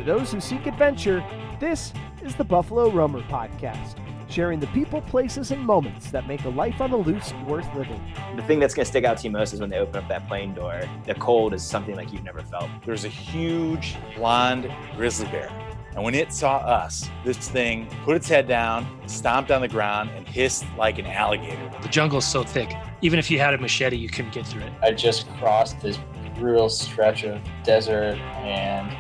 For those who seek adventure, this is the Buffalo Roamer Podcast, sharing the people, places, and moments that make a life on the loose worth living. The thing that's going to stick out to you most is when they open up that plane door. The cold is something like you've never felt. There's a huge blonde grizzly bear. And when it saw us, this thing put its head down, stomped on the ground, and hissed like an alligator. The jungle's so thick, even if you had a machete, you couldn't get through it. I just crossed this brutal stretch of desert, and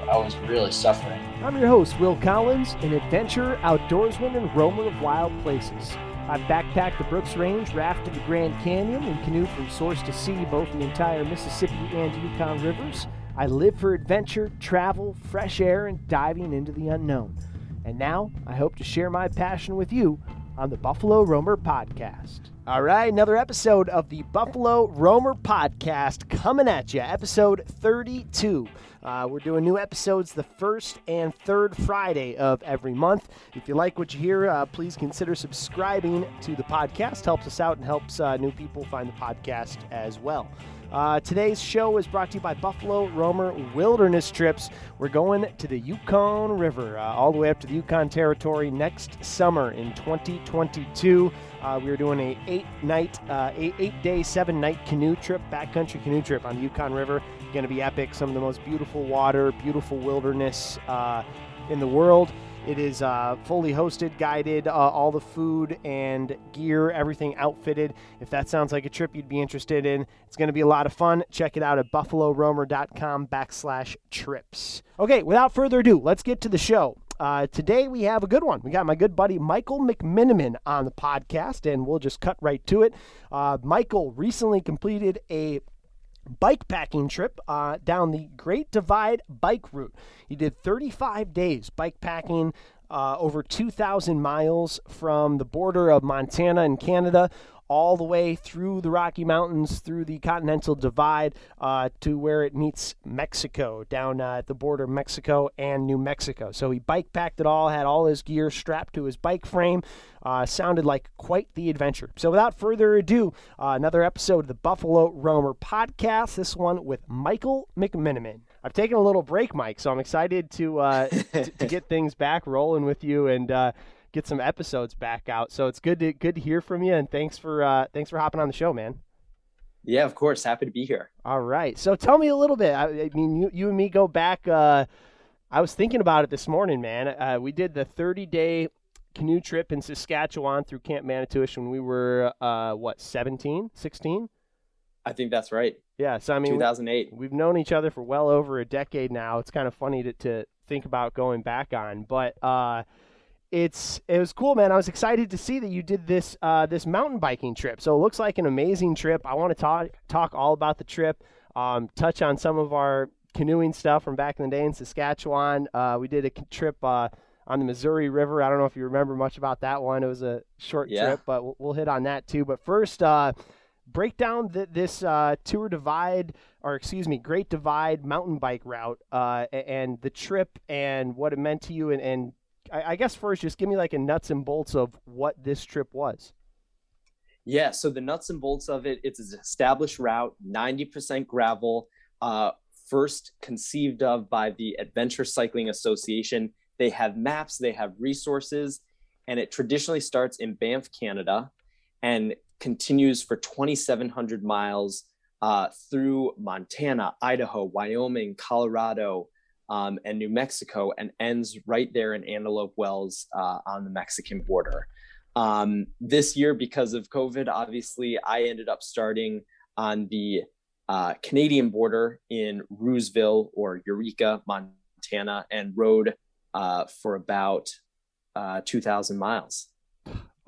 I was really suffering. I'm your host, Will Collins, an adventurer, outdoorsman, and roamer of wild places. I've backpacked the Brooks Range, rafted the Grand Canyon, and canoed from source to sea, both the entire Mississippi and Yukon rivers. I live for adventure, travel, fresh air, and diving into the unknown. And now, I hope to share my passion with you on the Buffalo Roamer Podcast. All right, another episode of the Buffalo Roamer Podcast coming at you, episode 32. We're doing new episodes the first and third Friday of every month. If you like what you hear, please consider subscribing to the podcast. Helps us out and helps new people find the podcast as well. Today's show is brought to you by Buffalo Roamer Wilderness Trips. We're going to the Yukon River, all the way up to the Yukon Territory next summer in 2022. We are doing a 8-day, 7-night canoe trip, backcountry canoe trip on the Yukon River. Going to be epic. Some of the most beautiful water, beautiful wilderness in the world. It is fully hosted, guided, all the food and gear, everything outfitted. If that sounds like a trip you'd be interested in, it's going to be a lot of fun. Check it out at buffaloroamer.com/trips. Okay, without further ado, let's get to the show. Today we have a good one. We got my good buddy Michael McMenamin on the podcast, and we'll just cut right to it. Michael recently completed a bike packing trip down the Great Divide bike route. He did 35 days bike packing over 2,000 miles from the border of Montana and Canada all the way through the Rocky Mountains, through the Continental Divide to where it meets Mexico, down at the border of Mexico and New Mexico. So he bike packed it all, had all his gear strapped to his bike frame. Sounded like quite the adventure. So without further ado, another episode of the Buffalo Roamer Podcast, this one with Michael McMenamin. I've taken a little break, Mike, so I'm excited to get things back rolling with you and get some episodes back out. So it's good to hear from you, and thanks for hopping on the show, man. Yeah, of course. Happy to be here. All right. So tell me a little bit. I mean, you and me go back. I was thinking about it this morning, man. We did the 30-day canoe trip in Saskatchewan through Camp Manitowish when we were 17, 16? I think that's right. Yeah, so I mean 2008. We've known each other for well over a decade now. It's kind of funny to think about going back on, but it was cool, man. I was excited to see that you did this mountain biking trip. So it looks like an amazing trip. I want to talk all about the trip, touch on some of our canoeing stuff from back in the day in Saskatchewan. We did a trip on the Missouri River. I don't know if you remember much about that one. It was a short trip, but we'll hit on that too. But first, break down this Great Divide mountain bike route and the trip and what it meant to you. And I guess first, just give me like a nuts and bolts of what this trip was. Yeah, so the nuts and bolts of it, it's an established route, 90% gravel, first conceived of by the Adventure Cycling Association. They have maps, they have resources, and it traditionally starts in Banff, Canada, and continues for 2,700 miles through Montana, Idaho, Wyoming, Colorado, and New Mexico, and ends right there in Antelope Wells on the Mexican border. This year, because of COVID, obviously, I ended up starting on the Canadian border in Rooseville or Eureka, Montana, and rode for about 2,000 miles.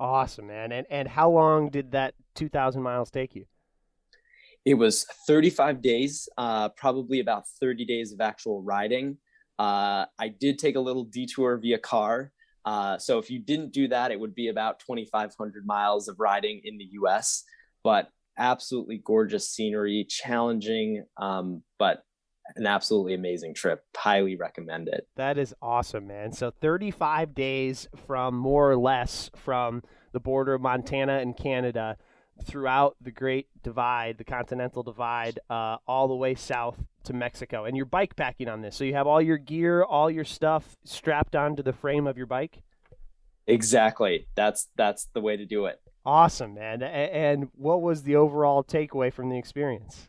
Awesome, man. And how long did that 2,000 miles take you? It was 35 days, probably about 30 days of actual riding. I did take a little detour via car. So if you didn't do that, it would be about 2,500 miles of riding in the US, but absolutely gorgeous scenery, challenging, but an absolutely amazing trip. Highly recommend it. That is awesome, man. So 35 days from more or less from the border of Montana and Canada throughout the Great Divide, the Continental Divide, all the way south to Mexico. And you're bike packing on this. So you have all your gear, all your stuff strapped onto the frame of your bike? Exactly. That's the way to do it. Awesome, man. And what was the overall takeaway from the experience?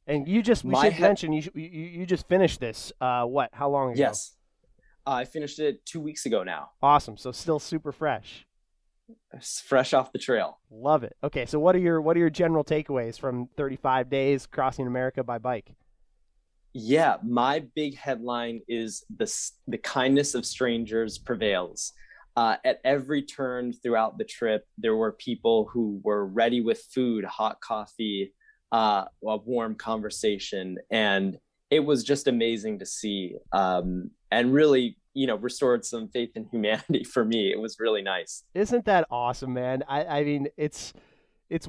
And we should mention, you just finished this, what, how long ago? Yes. I finished it 2 weeks ago now. Awesome. So still super fresh. It's fresh off the trail. Love it. Okay, so what are your general takeaways from 35 days crossing America by bike? Yeah, my big headline is the kindness of strangers prevails. At every turn throughout the trip, there were people who were ready with food, hot coffee, a warm conversation, and it was just amazing to see, and really, restored some faith in humanity for me. It was really nice. Isn't that awesome, man? I mean, it's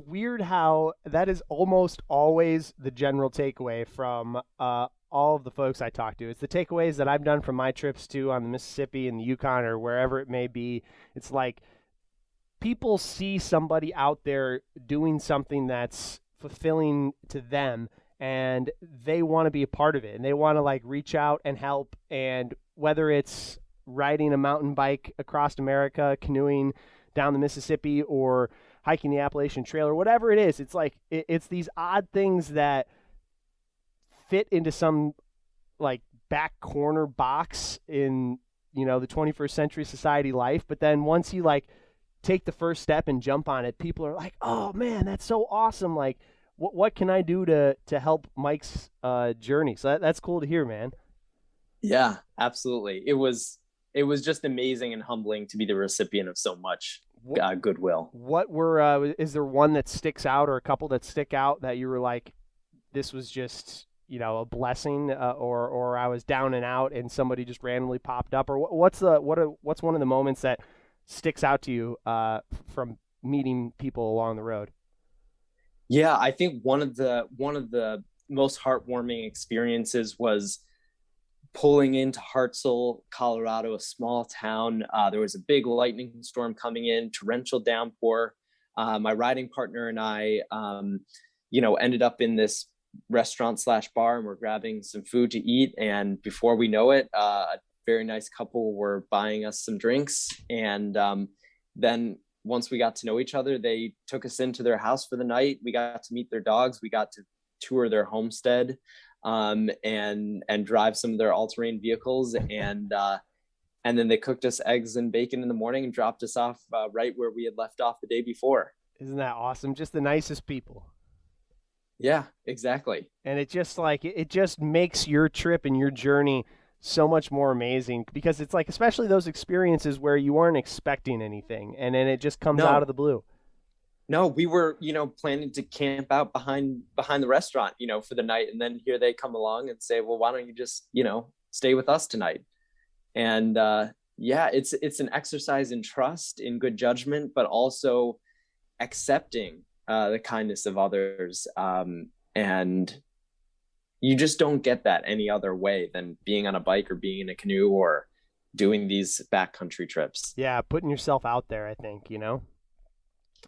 weird how that is almost always the general takeaway from all of the folks I talk to. It's the takeaways that I've done from my trips too on the Mississippi and the Yukon or wherever it may be. It's like people see somebody out there doing something that's fulfilling to them, and they want to be a part of it, and they want to like reach out and help. And whether it's riding a mountain bike across America, canoeing down the Mississippi, or hiking the Appalachian Trail, or whatever it is, it's like it's these odd things that fit into some like back corner box in the 21st century society life. But then once you like take the first step and jump on it, people are like, oh man, that's so awesome. Like what can I do to help Mike's journey? So that's cool to hear, man. Yeah, absolutely. It was just amazing and humbling to be the recipient of so much goodwill. What is there one that sticks out, or a couple that stick out that you were like, this was just a blessing, or I was down and out and somebody just randomly popped up? Or what's one of the moments that sticks out to you from meeting people along the road? Yeah, I think one of the most heartwarming experiences was pulling into Hartselle, Colorado, a small town. There was a big lightning storm coming in, torrential downpour. My riding partner and I, ended up in this restaurant/bar, and we're grabbing some food to eat. And before we know it, a very nice couple were buying us some drinks. And then once we got to know each other, they took us into their house for the night. We got to meet their dogs. We got to tour their homestead, and drive some of their all-terrain vehicles. And then they cooked us eggs and bacon in the morning and dropped us off right where we had left off the day before. Isn't that awesome? Just the nicest people. Yeah, exactly. And it just makes your trip and your journey so much more amazing, because it's like, especially those experiences where you weren't expecting anything and then it just comes out of the blue. No, we were, planning to camp out behind the restaurant, for the night. And then here they come along and say, well, why don't you just, stay with us tonight? And it's an exercise in trust, in good judgment, but also accepting the kindness of others. And you just don't get that any other way than being on a bike or being in a canoe or doing these backcountry trips. Yeah, putting yourself out there, I think,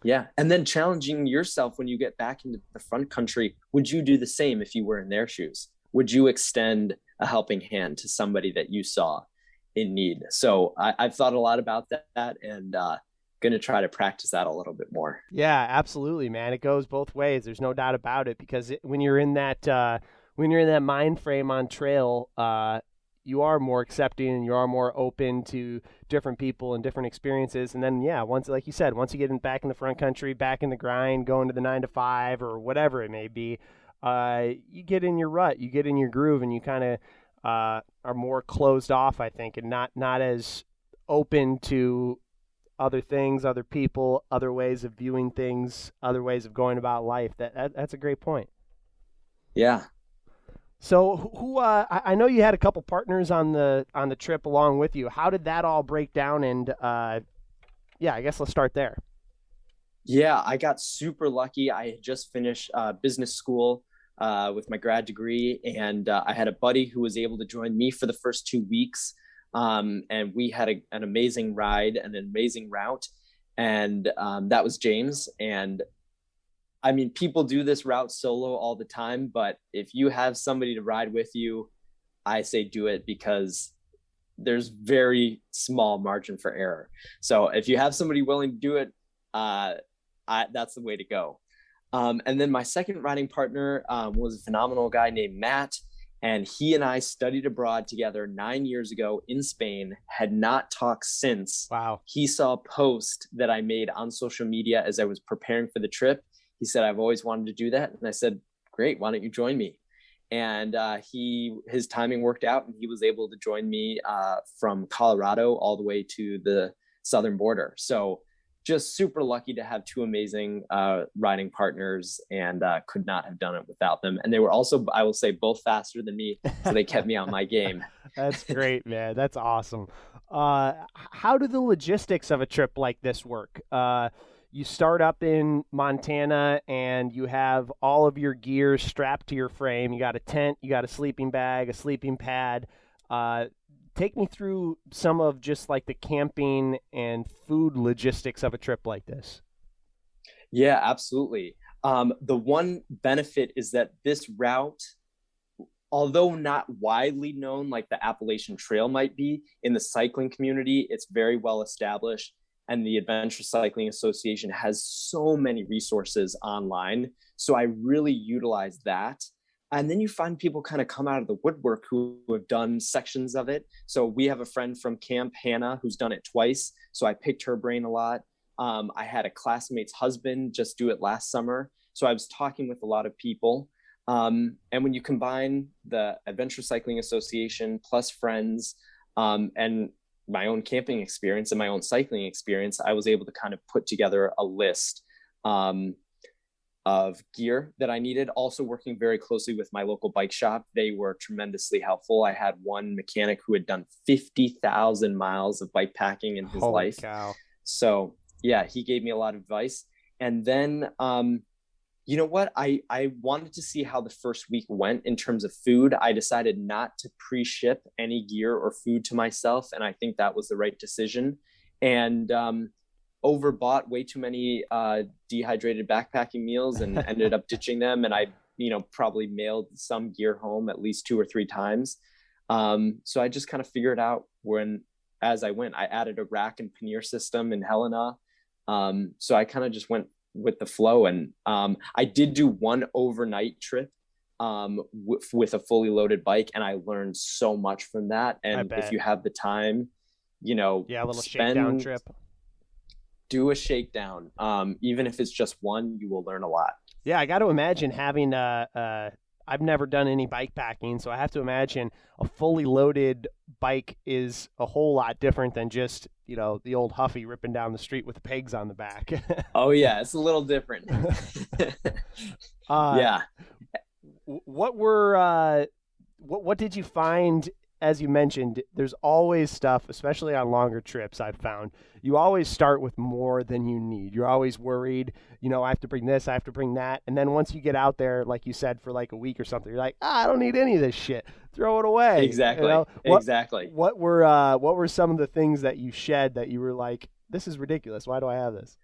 Yeah, and then challenging yourself when you get back into the front country. Would you do the same if you were in their shoes? Would you extend a helping hand to somebody that you saw in need? So I've thought a lot about that, and going to try to practice that a little bit more. Yeah, absolutely, man. It goes both ways. There's no doubt about it, because when you're in that mind frame on trail, you are more accepting and you are more open to different people and different experiences. And then, once, like you said, once you get back in the front country, back in the grind, going to the 9 to 5 or whatever it may be, you get in your rut, you get in your groove, and you kind of are more closed off, I think, and not as open to other things, other people, other ways of viewing things, other ways of going about life. That's a great point. Yeah. So who I know you had a couple partners on the trip along with you. How did that all break down? And I guess let's start there. Yeah, I got super lucky. I had just finished business school with my grad degree, and I had a buddy who was able to join me for the first 2 weeks. And we had an amazing ride and an amazing route. And that was James. And I mean, people do this route solo all the time, but if you have somebody to ride with you, I say do it, because there's very small margin for error. So if you have somebody willing to do it, that's the way to go. And then my second riding partner was a phenomenal guy named Matt. And he and I studied abroad together 9 years ago in Spain, had not talked since. Wow. He saw a post that I made on social media as I was preparing for the trip. He said, I've always wanted to do that. And I said, great, why don't you join me? And his timing worked out, and he was able to join me from Colorado all the way to the southern border. So just super lucky to have two amazing riding partners, and could not have done it without them. And they were also, I will say, both faster than me, so they kept me on my game. That's great, man. That's awesome. How do the logistics of a trip like this work? You start up in Montana and you have all of your gear strapped to your frame. You got a tent, you got a sleeping bag, a sleeping pad. Take me through some of just like the camping and food logistics of a trip like this. Yeah, absolutely. The one benefit is that this route, although not widely known like the Appalachian Trail might be in the cycling community, it's very well established. And the Adventure Cycling Association has so many resources online. So I really utilize that. And then you find people kind of come out of the woodwork who have done sections of it. So we have a friend from camp, Hannah, who's done it twice. So I picked her brain a lot. I had a classmate's husband just do it last summer. So I was talking with a lot of people. And when you combine the Adventure Cycling Association plus friends, and my own camping experience and my own cycling experience, I was able to kind of put together a list of gear that I needed. Also working very closely with my local bike shop. They were tremendously helpful. I had one mechanic who had done 50,000 miles of bike packing in his Holy life. Cow. So yeah, he gave me a lot of advice. And then, you know what? I wanted to see how the first week went in terms of food. I decided not to pre-ship any gear or food to myself. And I think that was the right decision. And overbought way too many dehydrated backpacking meals and ended up ditching them. And I, probably mailed some gear home at least 2 or 3 times. So I just kind of figured out as I went. I added a rack and pannier system in Helena. So I kind of just went with the flow. And I did do one overnight trip with a fully loaded bike, and I learned so much from that. And if you have the time, a little shakedown trip. Do a shakedown. Even if it's just one, you will learn a lot. Yeah, I got to imagine having I've never done any bike packing, so I have to imagine a fully loaded bike is a whole lot different than just, the old Huffy ripping down the street with pegs on the back. Oh yeah, it's a little different. Yeah. What did you find? As you mentioned, there's always stuff, especially on longer trips, I've found. You always start with more than you need. You're always worried, I have to bring this, I have to bring that. And then once you get out there, like you said, for like a week or something, you're like, I don't need any of this shit. Throw it away. Exactly. Exactly. What were some of the things that you shed that you were like, this is ridiculous. Why do I have this?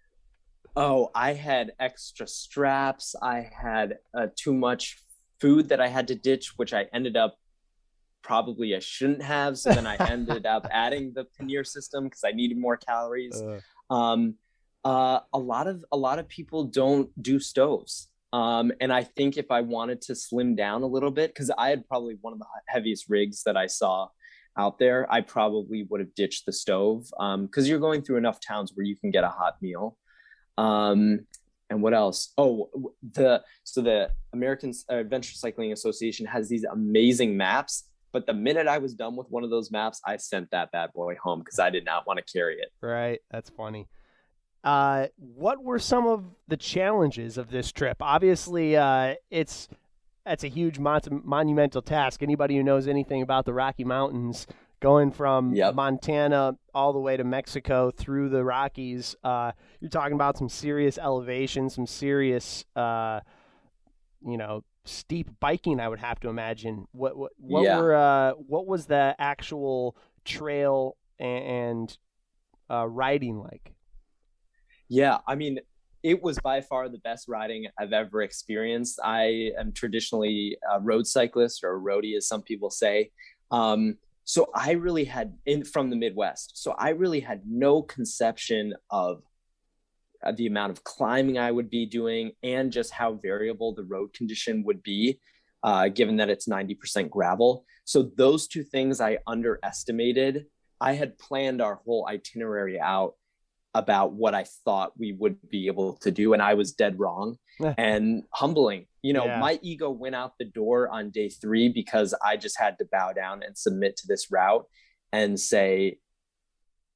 Oh, I had extra straps. I had too much food that I had to ditch, which I ended up probably I shouldn't have. So then I ended up adding the pannier system because I needed more calories. A lot of people don't do stoves. And I think if I wanted to slim down a little bit, because I had probably one of the heaviest rigs that I saw out there, I probably would have ditched the stove because you're going through enough towns where you can get a hot meal. And what else? Oh, the American Adventure Cycling Association has these amazing maps. But the minute I was done with one of those maps, I sent that bad boy home because I did not want to carry it. Right. That's funny. What were some of the challenges of this trip? Obviously, that's a huge monumental task. Anybody who knows anything about the Rocky Mountains, going from Montana all the way to Mexico through the Rockies, you're talking about some serious elevation, some serious, steep biking, I would have to imagine. What was the actual trail and riding like? Yeah, I mean, it was by far the best riding I've ever experienced. I am traditionally a road cyclist, or a roadie, as some people say. So I really had from the Midwest. So I really had no conception of the amount of climbing I would be doing and just how variable the road condition would be, given that it's 90% gravel. So those two things I underestimated. I had planned our whole itinerary out about what I thought we would be able to do, and I was dead wrong. And humbling. My ego went out the door on day 3 because I just had to bow down and submit to this route and say,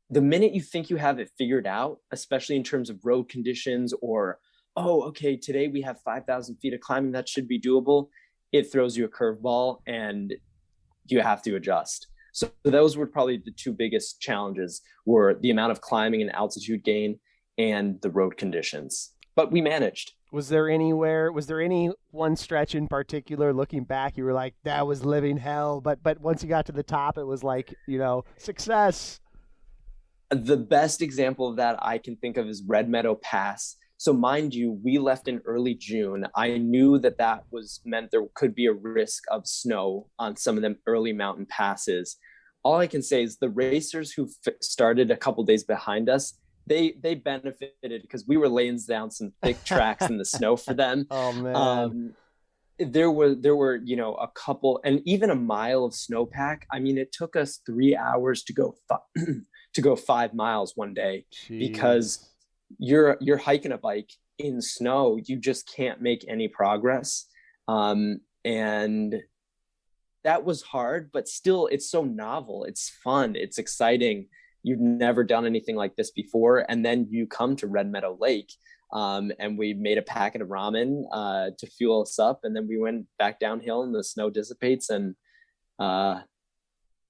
the minute you think you have it figured out, especially in terms of road conditions, or, oh, okay, today we have 5,000 feet of climbing, that should be doable, it throws you a curveball and you have to adjust. So those were probably the two biggest challenges, were the amount of climbing and altitude gain and the road conditions. But we managed. Was there any one stretch in particular, looking back, you were like, that was living hell, but once you got to the top, it was like, success? The best example of that I can think of is Meadow Pass. So mind you, we left in early June. I knew that meant there could be a risk of snow on some of them early mountain passes. All I can say is the racers who started a couple days behind us, they benefited because we were laying down some thick tracks in the snow for them. Oh man. There were a couple, and even a mile of snowpack. I mean, it took us 3 hours to go 5 miles one day. Jeez. Because you're hiking a bike in snow, you just can't make any progress. And that was hard, but still, it's so novel. It's fun. It's exciting. You've never done anything like this before. And then you come to Red Meadow Lake, and we made a packet of ramen to fuel us up. And then we went back downhill and the snow dissipates. And that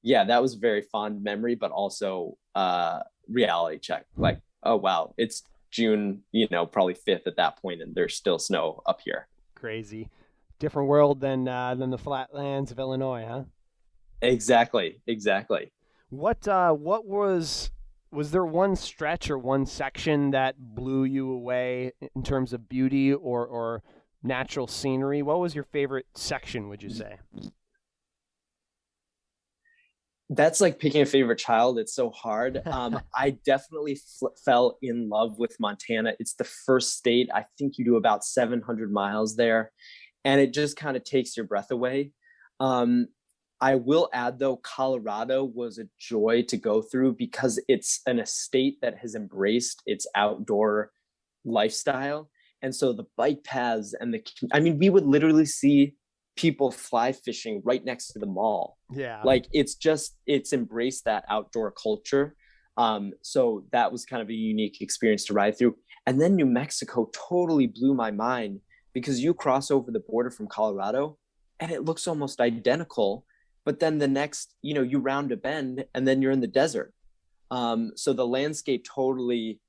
was a very fond memory, but also reality check. Like, oh, wow, it's June, probably 5th at that point, and there's still snow up here. Crazy. Different world than the flatlands of Illinois, huh? Exactly. What was there one stretch or one section that blew you away in terms of beauty or natural scenery? What was your favorite section, would you say? That's like picking a favorite child. It's so hard. I definitely fell in love with Montana. It's the first state. I think you do about 700 miles there, and it just kind of takes your breath away. I will add, though, Colorado was a joy to go through because it's a state that has embraced its outdoor lifestyle. And so the bike paths and we would literally see people fly fishing right next to the mall. Yeah. Like it's embraced that outdoor culture. So that was kind of a unique experience to ride through. And then New Mexico totally blew my mind because you cross over the border from Colorado and it looks almost identical. But then the next, you round a bend and then you're in the desert. So the landscape totally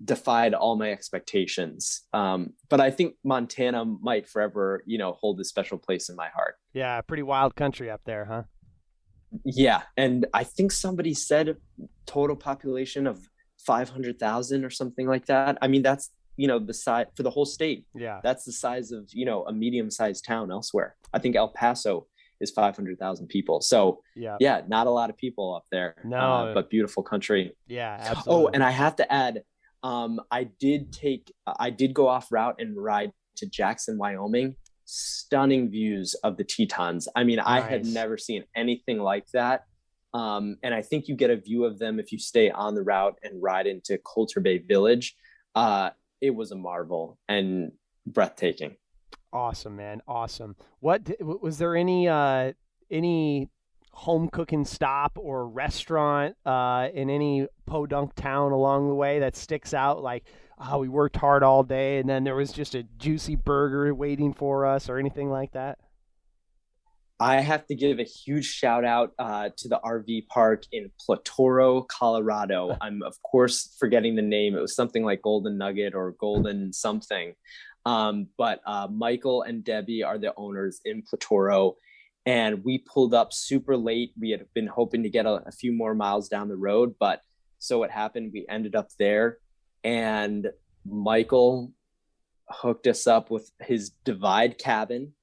defied all my expectations. But I think Montana might forever, hold a special place in my heart. Yeah, pretty wild country up there, huh? Yeah. And I think somebody said total population of 500,000 or something like that. I mean, that's, the size for the whole state. Yeah. That's the size of, a medium-sized town elsewhere. I think El Paso is 500,000 people. So yeah, not a lot of people up there. No, but beautiful country. Yeah, absolutely. Oh, and I have to add, I did go off route and ride to Jackson, Wyoming. Stunning views of the Tetons. I mean, nice. I had never seen anything like that. And I think you get a view of them if you stay on the route and ride into Coulter Bay Village. It was a marvel and breathtaking. Awesome, man. Awesome. Was there any home cooking stop or restaurant in any podunk town along the way that sticks out? Like, we worked hard all day and then there was just a juicy burger waiting for us, or anything like that? I have to give a huge shout out to the RV park in Platoro, Colorado. I'm of course forgetting the name. It was something like Golden Nugget or Golden something. But Michael and Debbie are the owners in Platoro, and we pulled up super late. We had been hoping to get a few more miles down the road, but so it happened we ended up there. and Michael hooked us up with his Divide cabin,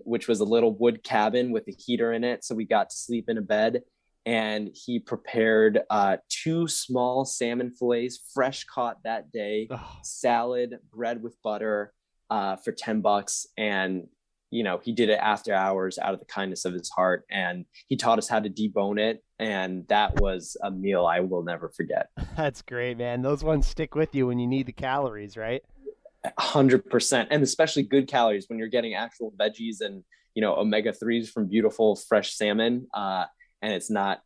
which was a little wood cabin with a heater in it. So we got to sleep in a bed. And he prepared 2 small salmon fillets, fresh caught that day, salad, bread with butter for $10. And, you know, he did it after hours out of the kindness of his heart. And he taught us how to debone it. And that was a meal I will never forget. That's great, man. Those ones stick with you when you need the calories, right? 100%. And especially good calories when you're getting actual veggies and, you know, omega-3s from beautiful fresh salmon. And it's not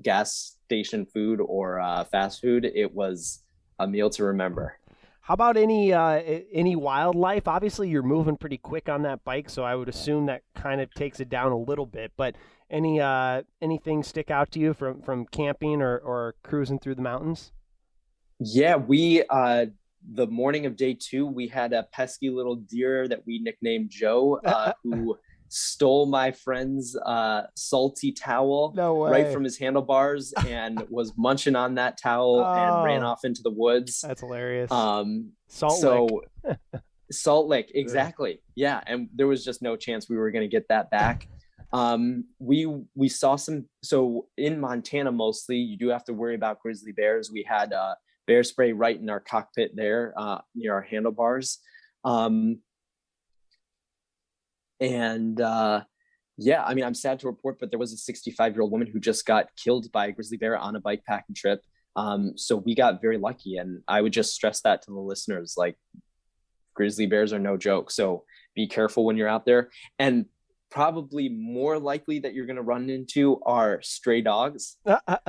gas station food or fast food. It was a meal to remember. How about any wildlife? Obviously, you're moving pretty quick on that bike, so I would assume that kind of takes it down a little bit. But anything stick out to you from camping or cruising through the mountains? Yeah, we the morning of day 2, we had a pesky little deer that we nicknamed Joe, who stole my friend's salty towel right from his handlebars and was munching on that towel and ran off into the woods. That's hilarious. Salt Lick, exactly. Yeah, and there was just no chance we were going to get that back. We saw some. So in Montana, mostly, you do have to worry about grizzly bears. We had bear spray right in our cockpit there near our handlebars. Yeah, I mean, I'm sad to report, but there was a 65-year-old woman who just got killed by a grizzly bear on a bike packing trip. So we got very lucky. And I would just stress that to the listeners, like, grizzly bears are no joke. So be careful when you're out there. And probably more likely that you're going to run into are stray dogs.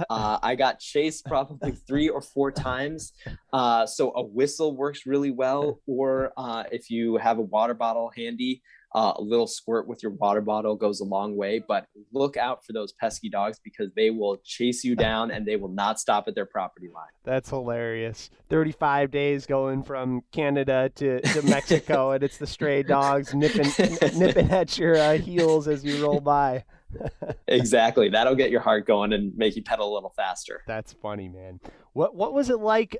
I got chased probably 3 or 4 times. So a whistle works really well. Or if you have a water bottle handy, a little squirt with your water bottle goes a long way. But look out for those pesky dogs because they will chase you down and they will not stop at their property line. That's hilarious. 35 days going from Canada to Mexico, and it's the stray dogs nipping at your heels as you roll by. Exactly. That'll get your heart going and make you pedal a little faster. That's funny, man. What was it like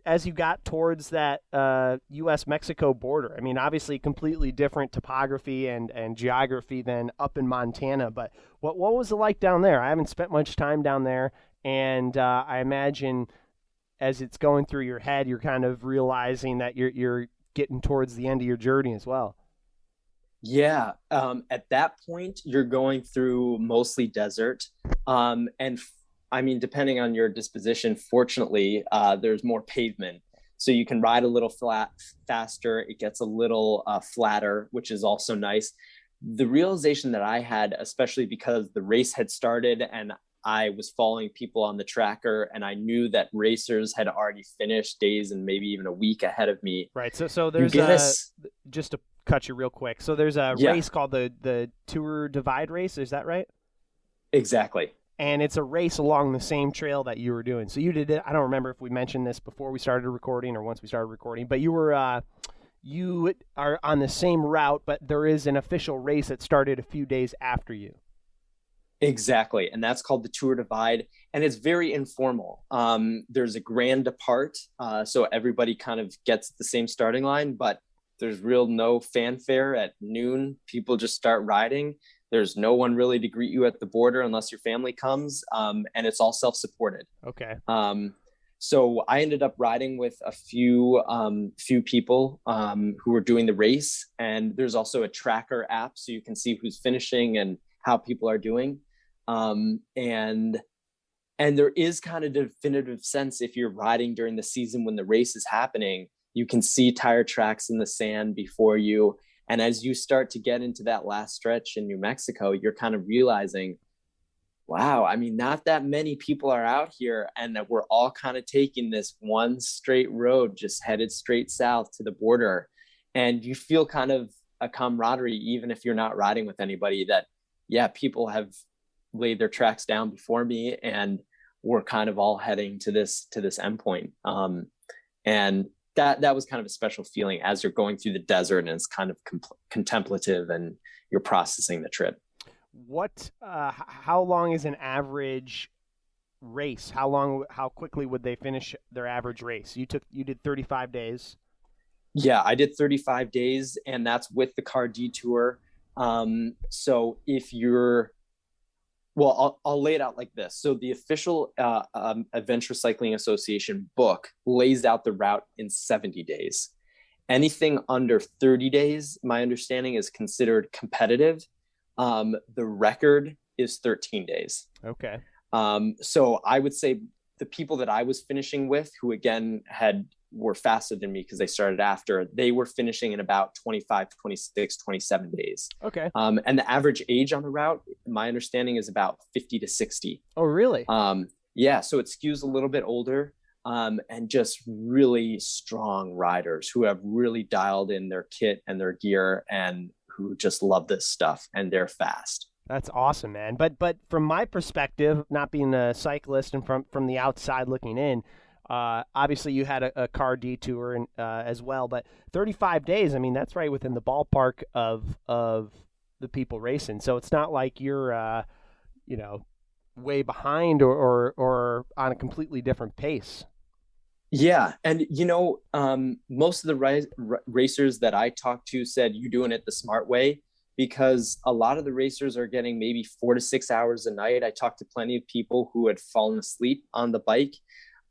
as you got towards that U.S.-Mexico border? I mean, obviously completely different topography and geography than up in Montana, but what was it like down there? I haven't spent much time down there, and I imagine as it's going through your head, you're kind of realizing that you're getting towards the end of your journey as well. Yeah. At that point, you're going through mostly desert. I mean, depending on your disposition, fortunately, there's more pavement. So you can ride a little faster. It gets a little flatter, which is also nice. The realization that I had, especially because the race had started and I was following people on the tracker and I knew that racers had already finished days and maybe even a week ahead of me. Right. So there's just to cut you real quick. So there's a race called the Tour Divide race. Is that right? Exactly. And it's a race along the same trail that you were doing. So you did it. I don't remember if we mentioned this before we started recording or once we started recording, but you are on the same route, but there is an official race that started a few days after you. Exactly. And that's called the Tour Divide. And it's very informal. There's a grand depart. So everybody kind of gets the same starting line, but there's no fanfare at noon. People just start riding. There's no one really to greet you at the border unless your family comes. And it's all self-supported. Okay. So I ended up riding with a few people who were doing the race. And there's also a tracker app so you can see who's finishing and how people are doing. And there is kind of definitive sense if you're riding during the season when the race is happening, you can see tire tracks in the sand before you. And as you start to get into that last stretch in New Mexico, you're kind of realizing, wow, I mean, not that many people are out here and that we're all kind of taking this one straight road, just headed straight south to the border. And you feel kind of a camaraderie, even if you're not riding with anybody, that, yeah, people have laid their tracks down before me and we're kind of all heading to this endpoint. And that was kind of a special feeling as you're going through the desert and it's kind of contemplative and you're processing the trip. How long is an average race, how quickly would they finish their average race? You did 35 days. Yeah, I did 35 days, and that's with the car detour. So if you're, well, I'll lay it out like this. So the official Adventure Cycling Association book lays out the route in 70 days. Anything under 30 days, my understanding, is considered competitive. The record is 13 days. Okay. So I would say the people that I was finishing with, who again were faster than me because they started after, they were finishing in about 25, 26, 27 days. Okay. And the average age on the route, my understanding, is about 50 to 60. Oh, really? Yeah. So it skews a little bit older, and just really strong riders who have really dialed in their kit and their gear and who just love this stuff, and they're fast. That's awesome, man. But from my perspective, not being a cyclist and from the outside looking in, obviously you had a car detour and as well. But 35 days, I mean, that's right within the ballpark of the people racing. So it's not like you're way behind or on a completely different pace. Yeah. And, most of the racers that I talked to said you're doing it the smart way, because a lot of the racers are getting maybe 4 to 6 hours a night. I talked to plenty of people who had fallen asleep on the bike,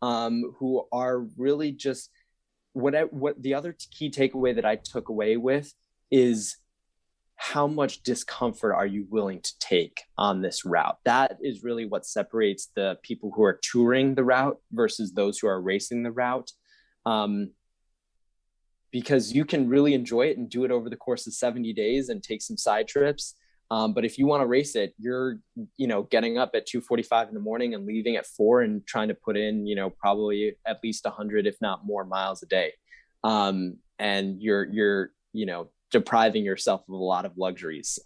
who are really just what the other key takeaway that I took away with is how much discomfort are you willing to take on this route? That is really what separates the people who are touring the route versus those who are racing the route. Because you can really enjoy it and do it over the course of 70 days and take some side trips. But if you want to race it, you're, getting up at 2:45 in the morning and leaving at 4 and trying to put in, probably at least 100, if not more, miles a day. And you're depriving yourself of a lot of luxuries.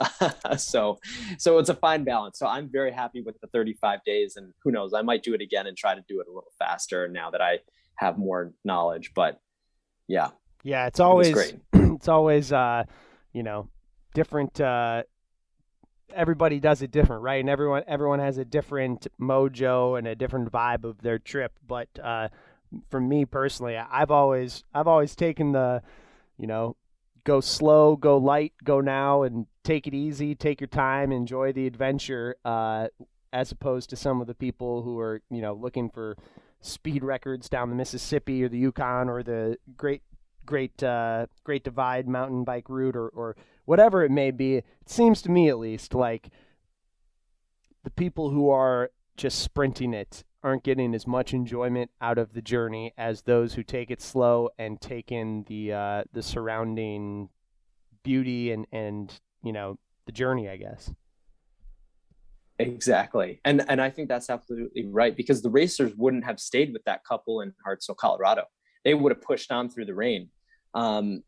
So it's a fine balance. So I'm very happy with the 35 days, and who knows, I might do it again and try to do it a little faster now that I have more knowledge, but yeah. Yeah. It's always great. It's always, different. Everybody does it different, right? And everyone has a different mojo and a different vibe of their trip. But, for me personally, I've always taken the, go slow, go light, go now, and take it easy, take your time, enjoy the adventure, as opposed to some of the people who are, looking for speed records down the Mississippi or the Yukon or the Great Divide mountain bike route or whatever it may be. It seems to me, at least, like the people who are just sprinting it aren't getting as much enjoyment out of the journey as those who take it slow and take in the surrounding beauty and the journey, I guess. Exactly. And I think that's absolutely right, because the racers wouldn't have stayed with that couple in Hartselle, Colorado. They would have pushed on through the rain. And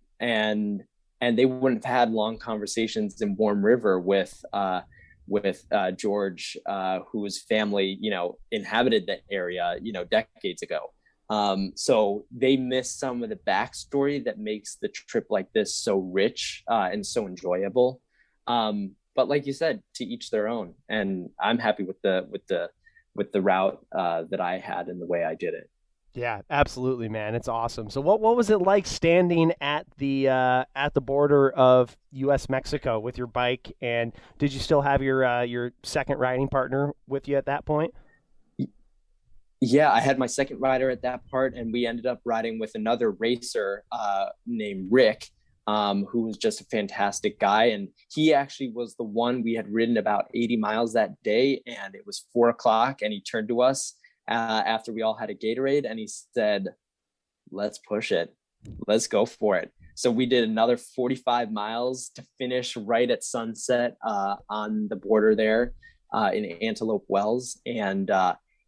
they wouldn't have had long conversations in Warm River with George, whose family, inhabited that area, decades ago. So they miss some of the backstory that makes the trip like this so rich, and so enjoyable. But like you said, to each their own. And I'm happy with the route, that I had and the way I did it. Yeah, absolutely, man. It's awesome. So what was it like standing at the border of US Mexico with your bike, and did you still have your second riding partner with you at that point? Yeah, I had my second rider at that part, and we ended up riding with another racer named Rick, who was just a fantastic guy. And he actually was the one, we had ridden about 80 miles that day, and it was 4:00, and he turned to us after we all had a Gatorade, and he said, "Let's push it. Let's go for it." So we did another 45 miles to finish right at sunset on the border there in Antelope Wells. And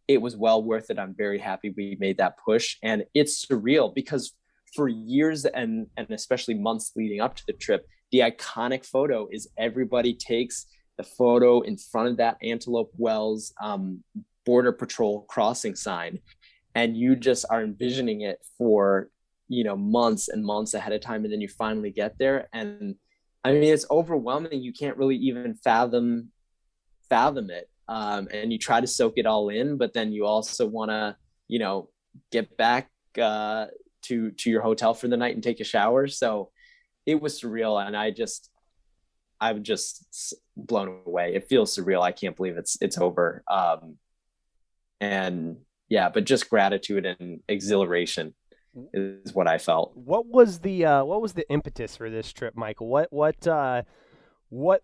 it was well worth it. I'm very happy we made that push. And it's surreal because for years and especially months leading up to the trip, the iconic photo is everybody takes the photo in front of that Antelope Wells Border Patrol crossing sign, and you just are envisioning it for months and months ahead of time, and then you finally get there, and I mean, it's overwhelming. You can't really even fathom it, and you try to soak it all in, but then you also want to, get back to your hotel for the night and take a shower. So it was surreal, and I'm just blown away. It feels surreal. I can't believe it's over. And yeah, but just gratitude and exhilaration is what I felt. What was the impetus for this trip, Michael? What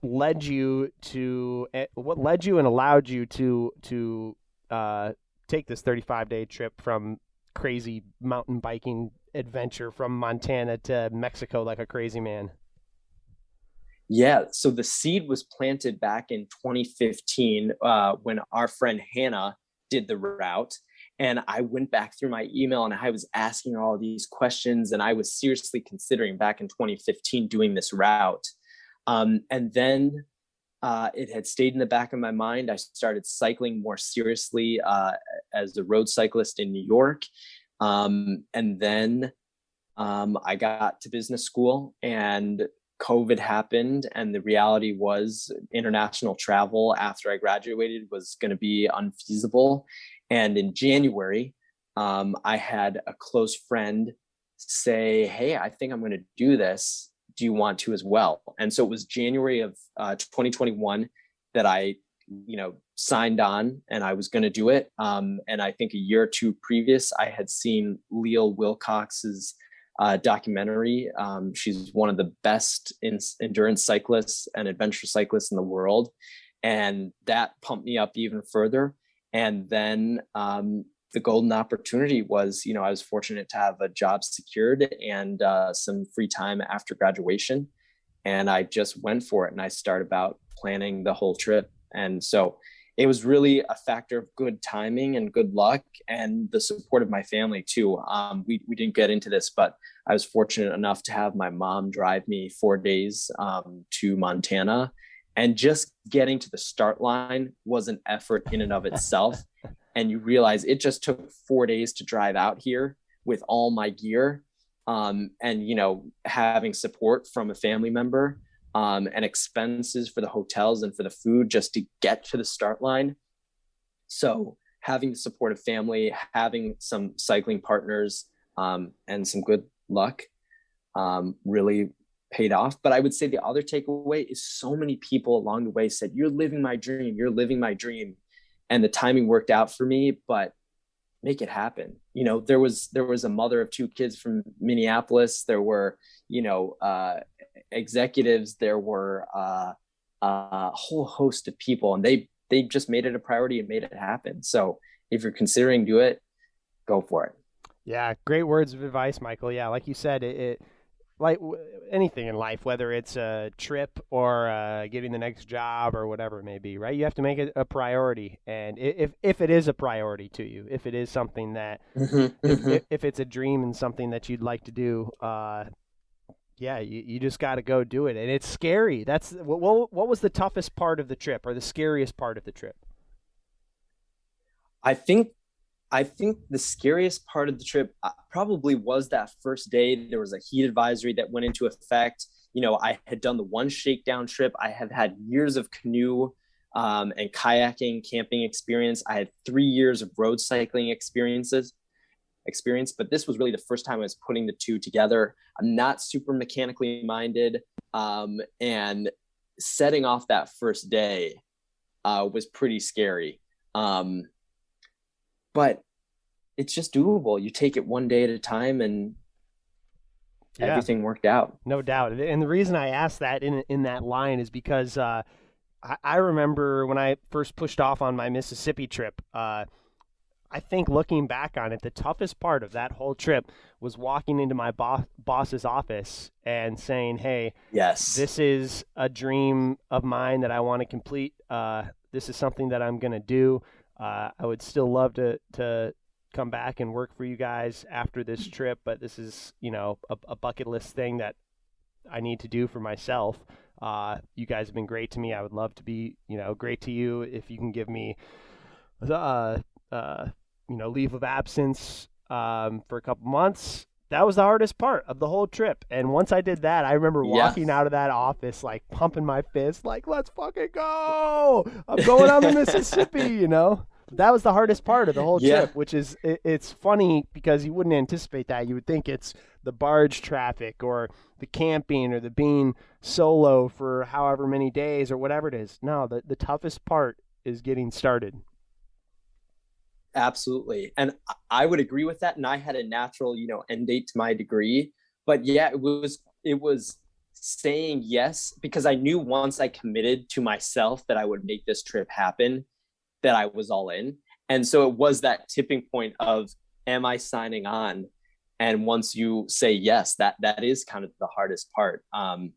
led you and allowed you to take this 35-day trip from crazy mountain biking adventure from Montana to Mexico like a crazy man? Yeah, so the seed was planted back in 2015 when our friend Hannah did the route. And I went back through my email and I was asking all these questions, and I was seriously considering back in 2015 doing this route. And then it had stayed in the back of my mind. I started cycling more seriously as a road cyclist in New York. And then I got to business school, and COVID happened, and the reality was international travel after I graduated was going to be unfeasible. And in January, I had a close friend say, "Hey, I think I'm going to do this. Do you want to as well?" And so it was January of 2021 that I, signed on, and I was going to do it. And I think a year or two previous, I had seen Leal Wilcox's documentary. She's one of the best endurance cyclists and adventure cyclists in the world. And that pumped me up even further. And then the golden opportunity was, I was fortunate to have a job secured and some free time after graduation. And I just went for it, and I started about planning the whole trip. And so it was really a factor of good timing and good luck and the support of my family too. We didn't get into this, but I was fortunate enough to have my mom drive me 4 days to Montana. And just getting to the start line was an effort in and of itself. And you realize it just took 4 days to drive out here with all my gear, and, having support from a family member, and expenses for the hotels and for the food just to get to the start line. So having the support of family, having some cycling partners, and some good luck, really paid off. But I would say the other takeaway is so many people along the way said, "You're living my dream. You're living my dream." And the timing worked out for me, but make it happen. There was a mother of 2 kids from Minneapolis. There were, executives. There were a whole host of people, and they just made it a priority and made it happen. So if you're considering do it, go for it. Yeah, great words of advice, Michael. Yeah, like you said, it like anything in life, whether it's a trip or getting the next job or whatever it may be, right? You have to make it a priority. And if it is a priority to you, if it is something that, if it's a dream and something that you'd like to do, you just got to go do it. And it's scary. That's what was the toughest part of the trip, or the scariest part of the trip? I think the scariest part of the trip probably was that first day. There was a heat advisory that went into effect. I had done the one shakedown trip. I have had years of canoe and kayaking, camping experience. I had 3 years of road cycling experience, but this was really the first time I was putting the two together. I'm not super mechanically minded, and setting off that first day was pretty scary. But it's just doable. You take it one day at a time, and everything worked out. No doubt. And the reason I asked that in that line is because I remember when I first pushed off on my Mississippi trip, I think looking back on it, the toughest part of that whole trip was walking into my boss's office and saying, "Hey, yes, this is a dream of mine that I want to complete. This is something that I'm going to do. I would still love to come back and work for you guys after this trip, but this is, a bucket list thing that I need to do for myself. You guys have been great to me. I would love to be, great to you. If you can give me, leave of absence for a couple months, That was the hardest part of the whole trip. And once I did that, I remember Yeah. walking out of that office, like pumping my fist, like, let's fucking go. I'm going on the Mississippi, you know? That was the hardest part of the whole Yeah. trip, which is, it's funny because you wouldn't anticipate that. You would think it's the barge traffic or the camping or the being solo for however many days or whatever it is. No, the toughest part is getting started. Absolutely. And I would agree with that. And I had a natural, end date to my degree. But yeah, it was saying yes, because I knew once I committed to myself that I would make this trip happen, that I was all in. And so it was that tipping point of, am I signing on? And once you say yes, that is kind of the hardest part. And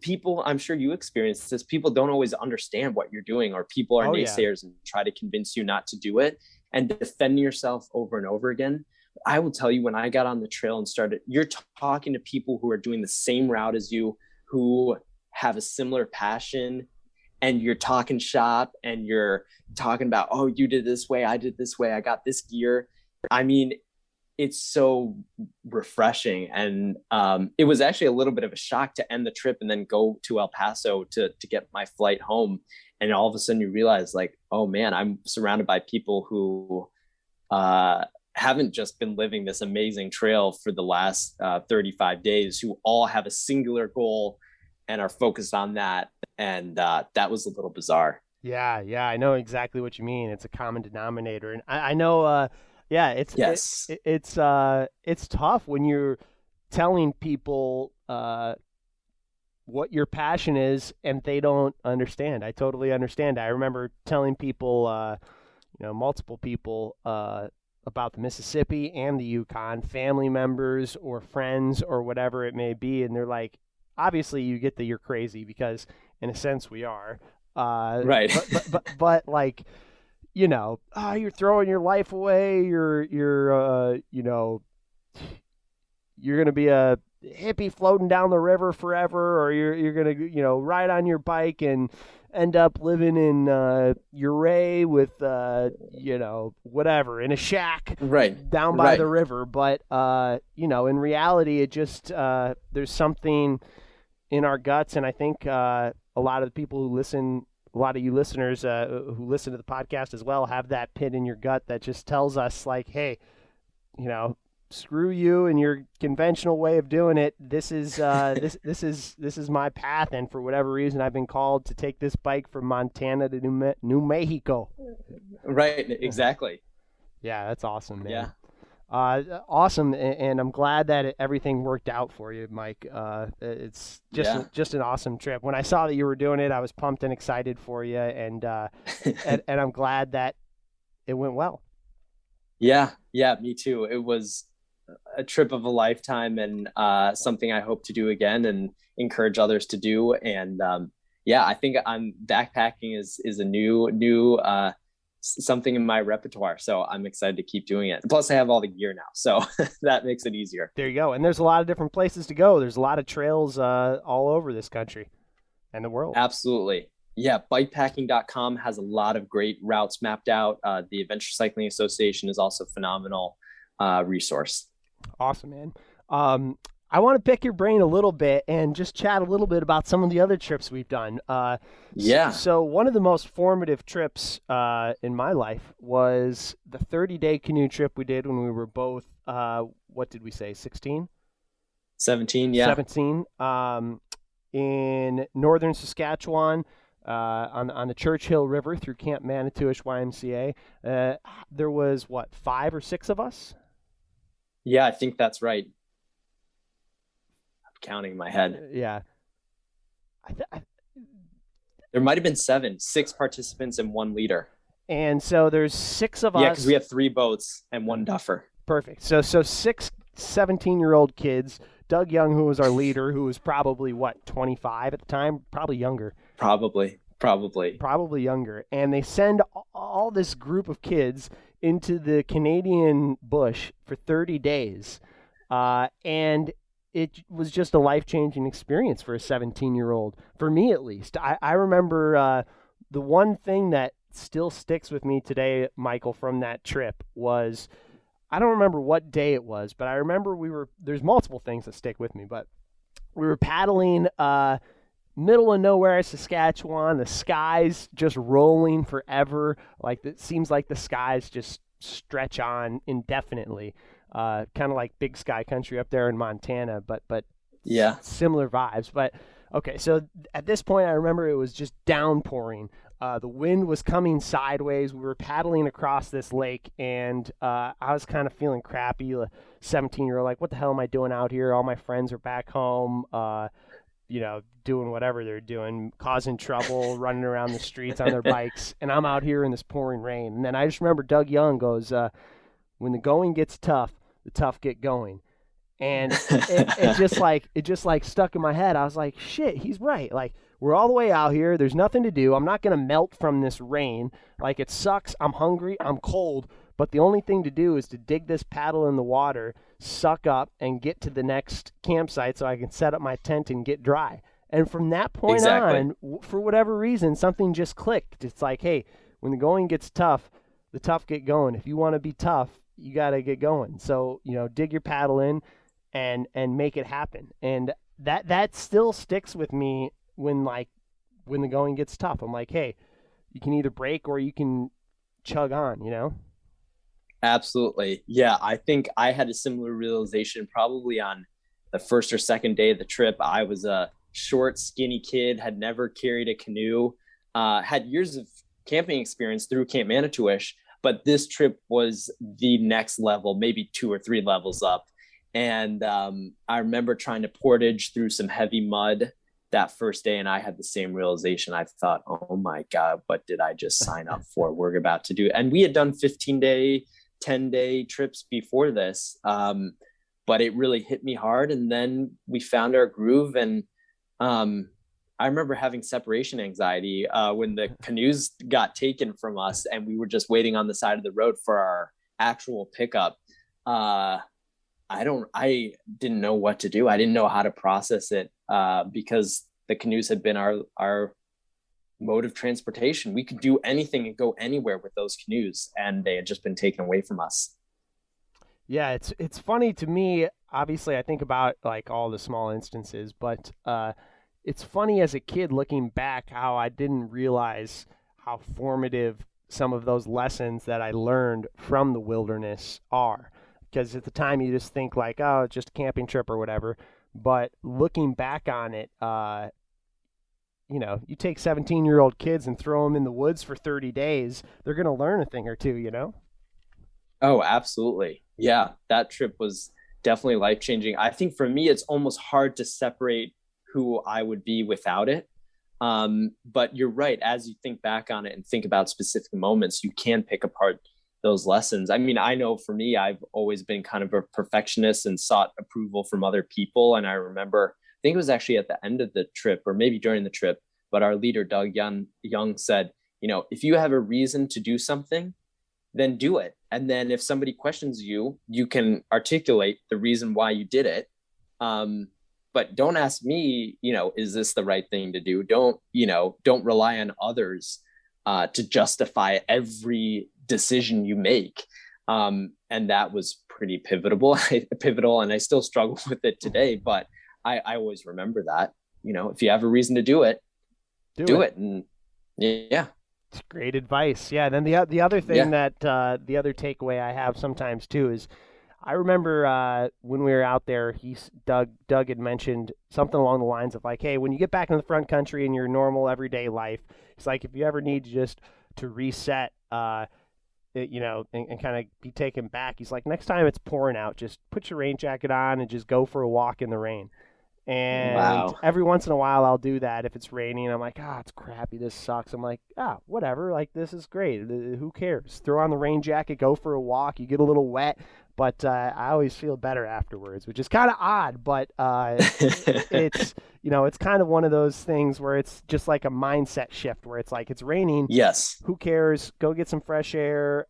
people, I'm sure you experience this, people don't always understand what you're doing, or people are naysayers and try to convince you not to do it and defend yourself over and over again. I will tell you, when I got on the trail and started, you're talking to people who are doing the same route as you, who have a similar passion, and you're talking shop and you're talking about, oh, you did this way, I did this way, I got this gear. I mean, it's so refreshing. And it was actually a little bit of a shock to end the trip and then go to El Paso to get my flight home. And all of a sudden you realize, like, oh man, I'm surrounded by people who haven't just been living this amazing trail for the last 35 days, who all have a singular goal and are focused on that. And that was a little bizarre. Yeah, I know exactly what you mean. It's a common denominator. And I know, it's yes, it's tough when you're telling people what your passion is and they don't understand. I totally understand. I remember telling people, multiple people about the Mississippi and the Yukon, family members or friends or whatever it may be, and they're like, obviously you get that you're crazy, because in a sense we are. Right. but like, you're throwing your life away. You're gonna be a hippie floating down the river forever, or you're gonna ride on your bike and end up living in Uray with whatever, in a shack down by the river. But in reality, it just there's something in our guts, and I think a lot of the people who listen, a lot of you listeners who listen to the podcast as well, have that pit in your gut that just tells us, like, hey, screw you and your conventional way of doing it. This is this is my path, and for whatever reason, I've been called to take this bike from Montana to New Mexico. Right, exactly. Yeah, that's awesome, man. Yeah. Awesome, and I'm glad that everything worked out for you, Mike. It's just an awesome trip. When I saw that you were doing it, I was pumped and excited for you, and and I'm glad that it went well. Yeah, me too. It was a trip of a lifetime, and something I hope to do again and encourage others to do. And I think backpacking is a new something in my repertoire, so I'm excited to keep doing it. Plus I have all the gear now, so that makes it easier. There you go. And there's a lot of different places to go. There's a lot of trails all over this country and the world. Absolutely. Yeah, bikepacking.com has a lot of great routes mapped out. The Adventure Cycling Association is also a phenomenal resource. Awesome, man. I want to pick your brain a little bit and just chat a little bit about some of the other trips we've done. So one of the most formative trips in my life was the 30-day canoe trip we did when we were both, what did we say, 16? 17, yeah. 17, in northern Saskatchewan, on the Churchill River through Camp Manitouish YMCA. There was, 5 or 6 of us? Yeah, I think that's right. Counting in my head. Yeah. There might have been 6 participants and 1 leader. And so there's 6 of us. Yeah, because we have 3 boats and 1 duffer. Perfect. So 6 17-year-old kids. Doug Young, who was our leader, who was probably 25 at the time, probably younger. Probably younger. And they send all this group of kids into the Canadian bush for 30 days. And it was just a life-changing experience for a 17-year-old, for me at least. I remember the one thing that still sticks with me today, Michael, from that trip was I don't remember what day it was, but I remember there's multiple things that stick with me, but we were paddling middle of nowhere, Saskatchewan. The sky's just rolling forever. Like it seems like the skies just stretch on indefinitely. Kind of like big sky country up there in Montana, but Yeah. similar vibes. But okay, so at this point, I remember it was just downpouring. The wind was coming sideways. We were paddling across this lake, and I was kind of feeling crappy. 17-year-old, like, what the hell am I doing out here? All my friends are back home, doing whatever they're doing, causing trouble, running around the streets on their bikes, and I'm out here in this pouring rain. And then I just remember Doug Young goes, when the going gets tough, the tough get going. And it just like stuck in my head. I was like, shit, he's right. Like, we're all the way out here. There's nothing to do. I'm not going to melt from this rain. Like, it sucks. I'm hungry. I'm cold. But the only thing to do is to dig this paddle in the water, suck up, and get to the next campsite so I can set up my tent and get dry. And from that point on, for whatever reason, something just clicked. It's like, hey, when the going gets tough, the tough get going. If you want to be tough, you got to get going. So, dig your paddle in and make it happen. And that still sticks with me when the going gets tough. I'm like, hey, you can either break or you can chug on, Absolutely. Yeah, I think I had a similar realization probably on the first or second day of the trip. I was a short, skinny kid, had never carried a canoe, had years of camping experience through Camp Manitowish, but this trip was the next level, maybe 2 or 3 levels up. And I remember trying to portage through some heavy mud that first day, and I had the same realization. I thought, oh my God, what did I just sign up for? We're about to do. And we had done 15-day, 10-day trips before this, but it really hit me hard. And then we found our groove. And I remember having separation anxiety when the canoes got taken from us and we were just waiting on the side of the road for our actual pickup. I didn't know what to do. I didn't know how to process it because the canoes had been our mode of transportation. We could do anything and go anywhere with those canoes, and they had just been taken away from us. Yeah, it's funny to me. Obviously, I think about like all the small instances, but it's funny as a kid looking back how I didn't realize how formative some of those lessons that I learned from the wilderness are. Because at the time you just think like, oh, it's just a camping trip or whatever. But looking back on it, you take 17-year-old kids and throw them in the woods for 30 days, they're going to learn a thing or two, Oh, absolutely. Yeah, that trip was definitely life-changing. I think for me, it's almost hard to separate who I would be without it. But you're right. As you think back on it and think about specific moments, you can pick apart those lessons. I mean, I know for me, I've always been kind of a perfectionist and sought approval from other people. And I remember, I think it was actually at the end of the trip or maybe during the trip, but our leader, Doug Young said, if you have a reason to do something, then do it. And then if somebody questions you, you can articulate the reason why you did it. But don't ask me, is this the right thing to do? Don't rely on others to justify every decision you make. And that was pretty pivotal. And I still struggle with it today, but I always remember that, if you have a reason to do it, do it. And yeah. It's great advice. Yeah. And then the other thing that the other takeaway I have sometimes too is I remember when we were out there, Doug had mentioned something along the lines of like, hey, when you get back in the front country in your normal everyday life, it's like if you ever need to reset, and kind of be taken back, he's like, next time it's pouring out, just put your rain jacket on and just go for a walk in the rain. And every once in a while I'll do that if it's raining. I'm like, it's crappy. This sucks. I'm like, whatever. Like, this is great. Who cares? Throw on the rain jacket, go for a walk. You get a little wet, but I always feel better afterwards, which is kind of odd, but it's, it's kind of one of those things where it's just like a mindset shift where it's like, it's raining. Yes. Who cares? Go get some fresh air.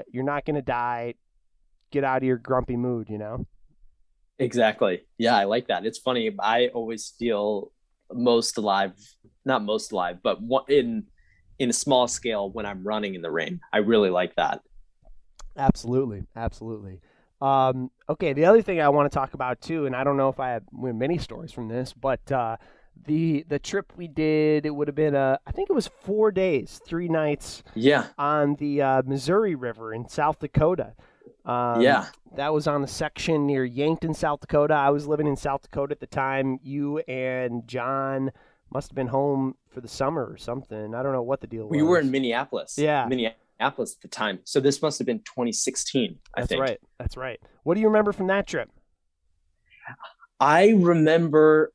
You're not going to die. Get out of your grumpy mood, Exactly. Yeah, I like that. It's funny. I always feel most alive, not most alive, but in a small scale when I'm running in the rain. I really like that. Absolutely, absolutely. Okay, the other thing I want to talk about too, and I don't know if I have many stories from this, but the trip we did, it would have been I think it was 4 days, 3 nights Yeah. on the Missouri River in South Dakota. Yeah. That was on the section near Yankton, South Dakota. I was living in South Dakota at the time. You and John must have been home for the summer or something. I don't know what the deal was. We were in Minneapolis. Yeah. Minneapolis at the time. So this must have been 2016, I think. That's right. That's right. What do you remember from that trip? I remember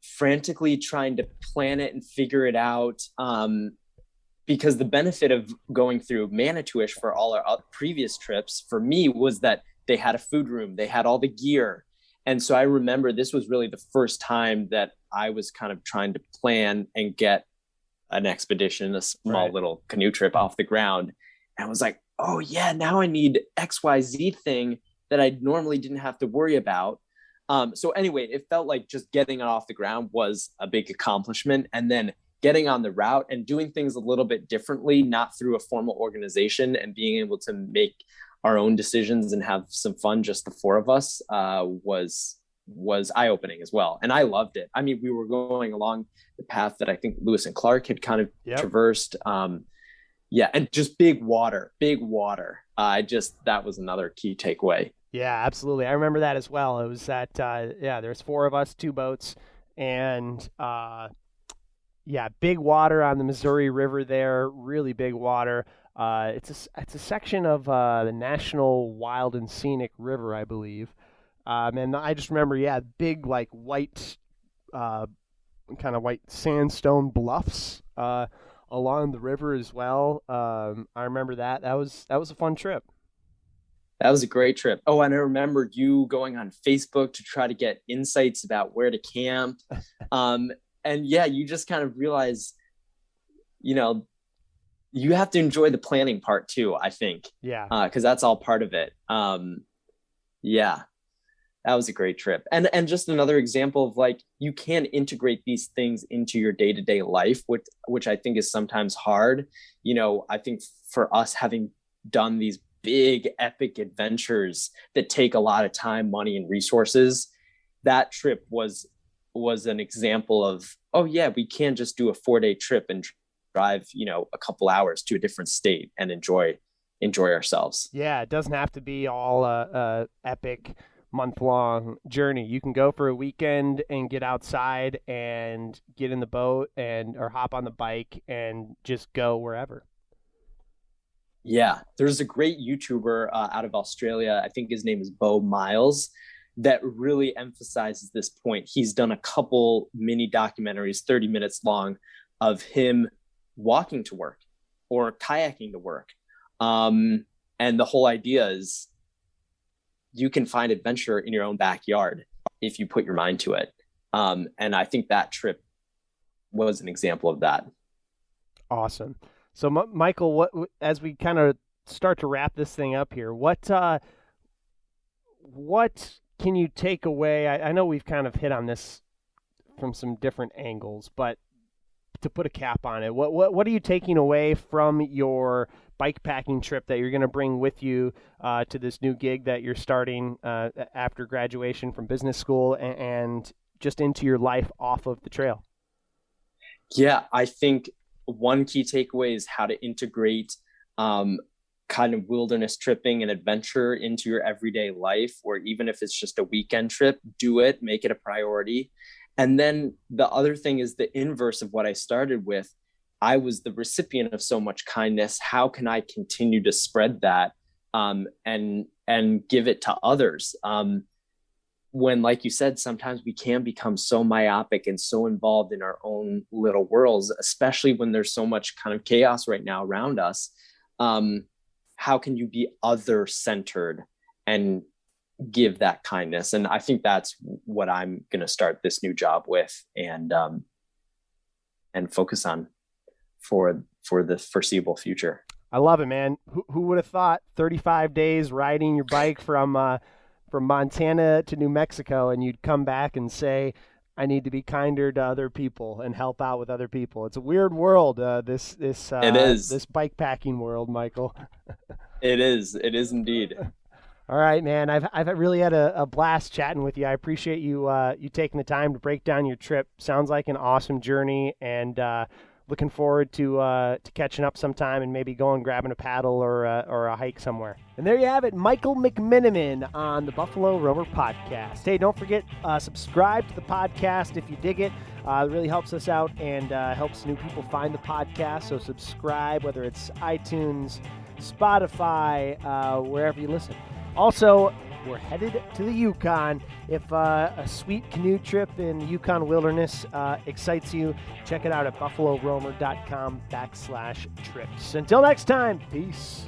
frantically trying to plan it and figure it out, because the benefit of going through Manitouish for all our previous trips for me was that they had a food room, they had all the gear. And so I remember this was really the first time that I was kind of trying to plan and get an expedition, a small little canoe trip off the ground. And I was like, oh yeah, now I need XYZ thing that I normally didn't have to worry about. So anyway, it felt like just getting it off the ground was a big accomplishment. And then getting on the route and doing things a little bit differently, not through a formal organization, and being able to make our own decisions and have some fun, just the four of us, was eye-opening as well. And I loved it. I mean, we were going along the path that I think Lewis and Clark had kind of traversed. Yeah. And just big water. That was another key takeaway. Yeah, absolutely. I remember that as well. It was that, there's four of us, 2 boats, and big water on the Missouri River there, really big water. It's a section of the National Wild and Scenic River, I believe. And I just remember, big like white, kind of white sandstone bluffs along the river as well. I remember that. That was a fun trip. That was a great trip. Oh, and I remember you going on Facebook to try to get insights about where to camp. And yeah, you just kind of realize, you have to enjoy the planning part too, I think. Yeah. Because that's all part of it. Yeah, that was a great trip. And just another example of like, you can integrate these things into your day-to-day life, which I think is sometimes hard. I think for us, having done these big epic adventures that take a lot of time, money, and resources, that trip was an example of, oh yeah, we can just do a 4-day trip and drive, a couple hours to a different state and enjoy ourselves. Yeah, it doesn't have to be all a epic month-long journey. You can go for a weekend and get outside and get in the boat or hop on the bike and just go wherever. Yeah, there's a great YouTuber out of Australia. I think his name is Bo Miles, that really emphasizes this point. He's done a couple mini documentaries, 30 minutes long, of him walking to work or kayaking to work. And the whole idea is you can find adventure in your own backyard if you put your mind to it. And I think that trip was an example of that. Awesome. So, Michael, as we kind of start to wrap this thing up here, what can you take away? I know we've kind of hit on this from some different angles, but to put a cap on it, what are you taking away from your bike packing trip that you're going to bring with you to this new gig that you're starting after graduation from business school and just into your life off of the trail? Yeah, I think one key takeaway is how to integrate kind of wilderness tripping and adventure into your everyday life, or even if it's just a weekend trip, do it, make it a priority. And then the other thing is the inverse of what I started with. I was the recipient of so much kindness. How can I continue to spread that and give it to others? When, like you said, sometimes we can become so myopic and so involved in our own little worlds, especially when there's so much kind of chaos right now around us. How can you be other-centered and give that kindness? And I think that's what I'm going to start this new job with and focus on for the foreseeable future. I love it, man. Who would have thought 35 days riding your bike from Montana to New Mexico, and you'd come back and say, I need to be kinder to other people and help out with other people. It's a weird world, it is. This bike packing world, Michael. It is indeed. All right, man. I've really had a blast chatting with you. I appreciate you you taking the time to break down your trip. Sounds like an awesome journey, and looking forward to catching up sometime and maybe going grabbing a paddle or a hike somewhere. And there you have it, Michael McMenamin on the Buffalo Roamer Podcast. Hey, don't forget, subscribe to the podcast if you dig it. It really helps us out and helps new people find the podcast. So subscribe, whether it's iTunes, Spotify, wherever you listen. Also, we're headed to the Yukon. If a sweet canoe trip in the Yukon wilderness excites you, check it out at buffaloroamer.com/trips. Until next time, peace.